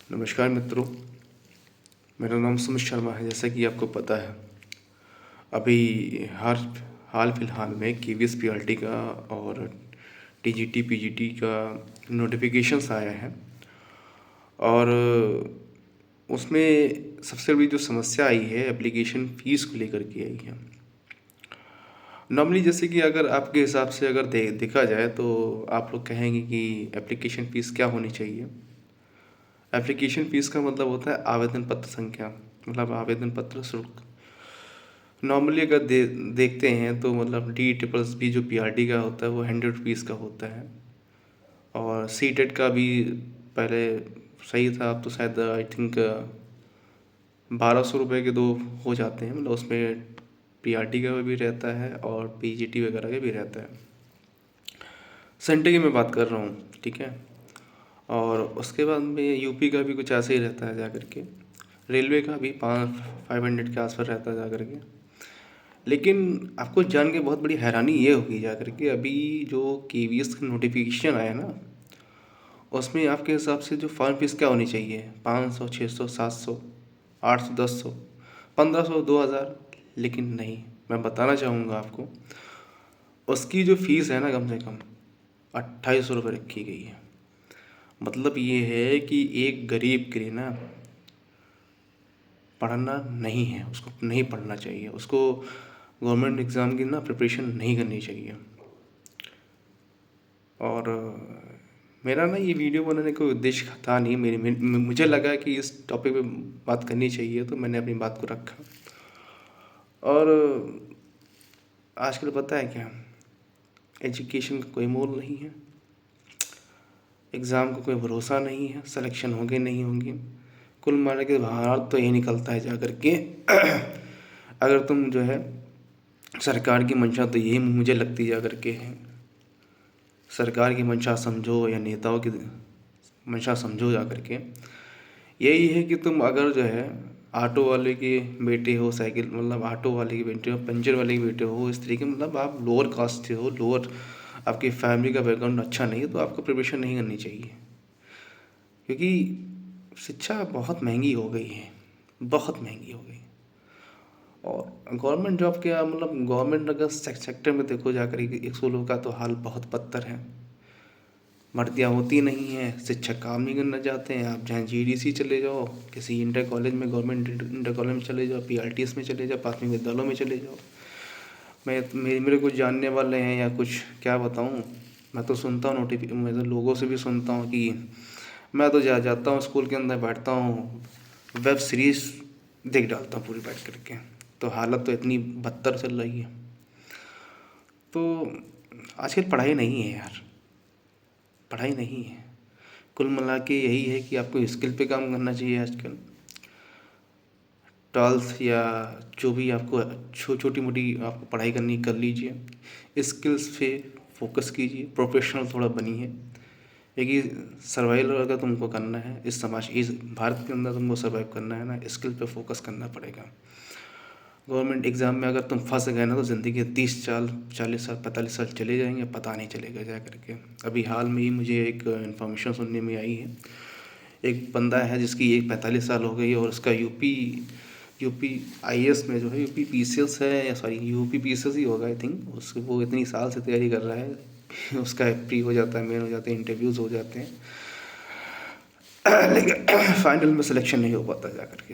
नमस्कार मित्रों, मेरा नाम सुमित शर्मा है। जैसा कि आपको पता है, अभी हाल फिलहाल में केवीएस पीआरटी का और टीजीटी पीजीटी का नोटिफिकेशंस आया है और उसमें सबसे बड़ी जो समस्या आई है एप्लीकेशन फ़ीस को लेकर के आई है। नॉर्मली जैसे कि अगर आपके हिसाब से अगर देखा जाए तो आप लोग कहेंगे कि एप्लीकेशन फ़ीस क्या होनी चाहिए। एप्लीकेशन फ़ीस का मतलब होता है आवेदन पत्र संख्या, मतलब आवेदन पत्र शुल्क। नॉर्मली अगर देखते हैं तो मतलब DSSS जो पीआरटी का होता है वो 100 रुपीज़ का होता है और सीटेट का भी पहले सही था, अब तो शायद आई थिंक 1200 रुपये के 2 हो जाते हैं। मतलब उसमें पीआरटी का भी रहता है और पीजीटी वगैरह का भी रहता है। सेंटर की मैं बात कर रहा हूँ, ठीक है। और उसके बाद में यूपी का भी कुछ ऐसे ही रहता है जा कर के। रेलवे का भी 500 के आसपास रहता है जा कर के। लेकिन आपको जान के बहुत बड़ी हैरानी ये होगी जा कर के, अभी जो केवीएस का नोटिफिकेशन आया ना, उसमें आपके हिसाब से जो फॉर्म फीस क्या होनी चाहिए? 500, 600, 700, 800, 1100, 1500, 2000। लेकिन नहीं, मैं बताना चाहूँगा आपको, उसकी जो फीस है ना कम से कम 2800 रुपये रखी गई है। मतलब ये है कि एक गरीब के लिए ना पढ़ना नहीं है, उसको नहीं पढ़ना चाहिए, उसको गवर्नमेंट एग्ज़ाम की ना प्रिपरेशन नहीं करनी चाहिए। और मेरा ना ये वीडियो बनाने का उद्देश्य था नहीं, मुझे लगा कि इस टॉपिक पे बात करनी चाहिए तो मैंने अपनी बात को रखा। और आजकल पता है क्या, एजुकेशन का कोई मोल नहीं है, एग्ज़ाम का कोई भरोसा नहीं है, सिलेक्शन होंगे नहीं होंगे। कुल मिला के बाहर तो यही निकलता है जा कर के अगर तुम जो है सरकार की मंशा तो यही मुझे लगती जा कर के है, सरकार की मंशा समझो या नेताओं की मंशा समझो जा कर के, यही है कि तुम अगर जो है ऑटो वाले के बेटे हो, साइकिल मतलब ऑटो वाले के बेटे हो, पंचर वाले के बेटे हो, इस तरीके मतलब आप लोअर कास्ट से हो, लोअर आपकी फैमिली का बैकग्राउंड अच्छा नहीं है, तो आपको प्रिपरेशन नहीं करनी चाहिए। क्योंकि शिक्षा बहुत महंगी हो गई है, बहुत महंगी हो गई। और गवर्नमेंट जॉब के मतलब गवर्नमेंट अगर सेक्टर में देखो जाकर, एक स्कूलों का तो हाल बहुत बदतर है। भर्तियाँ होती नहीं हैं, शिक्षक काम नहीं करना चाहते हैं। आप चाहे जीडीसी चले जाओ, किसी इंटर कॉलेज में, गवर्नमेंट इंटर कॉलेज में चले जाओ, पीआरटीएस में चले जाओ, प्राथमिक विद्यालयों में चले जाओ। मेरे कुछ जानने वाले हैं या कुछ क्या बताऊँ, मैं तो सुनता हूँ मैं तो लोगों से भी सुनता हूँ कि मैं तो जाता हूँ स्कूल के अंदर, बैठता हूँ, वेब सीरीज़ देख डालता हूँ पूरी बैठ करके। तो हालत तो इतनी बदतर चल रही है। तो आजकल पढ़ाई नहीं है यार, पढ़ाई नहीं है। कुल मिला के यही है कि आपको स्किल पे काम करना चाहिए आजकल। 12th या जो भी आपको छोटी मोटी आपको पढ़ाई करनी कर लीजिए, स्किल्स पे फोकस कीजिए, प्रोफेशनल थोड़ा बनिए। क्योंकि सर्वाइवल अगर तुमको करना है इस समाज, इस भारत के अंदर तुमको सर्वाइव करना है ना, स्किल पे फोकस करना पड़ेगा। गवर्नमेंट एग्ज़ाम में अगर तुम फंस गए ना तो ज़िंदगी के 30 साल, 40 साल, 45 साल चले जाएंगे, पता नहीं चलेगा जा करके। अभी हाल में ही मुझे एक इन्फॉर्मेशन सुनने में आई है, एक बंदा है जिसकी एक 45 साल हो गई और उसका यूपी आईएएस में जो है, यूपी पीसीएस है या सॉरी यूपी पीसीएस ही होगा आई थिंक, उसको वो इतनी साल से तैयारी कर रहा है उसका प्री हो जाता है, मेन हो जाते हैं, इंटरव्यूज़ हो जाते हैं लेकिन फाइनल में सिलेक्शन नहीं हो पाता जा करके।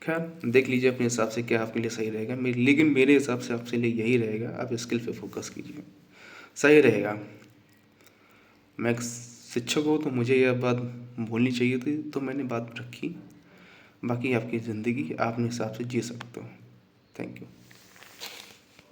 खैर देख लीजिए अपने हिसाब से क्या आपके लिए सही रहेगा। लेकिन मेरे हिसाब से आपके लिए यही रहेगा, आप स्किल पे फोकस कीजिए, सही रहेगा। मैं एक शिक्षक हूँ तो मुझे यह बात बोलनी चाहिए थी, तो मैंने बात रखी। बाकी आपकी ज़िंदगी आप अपने हिसाब से जी सकते हो। Thank you.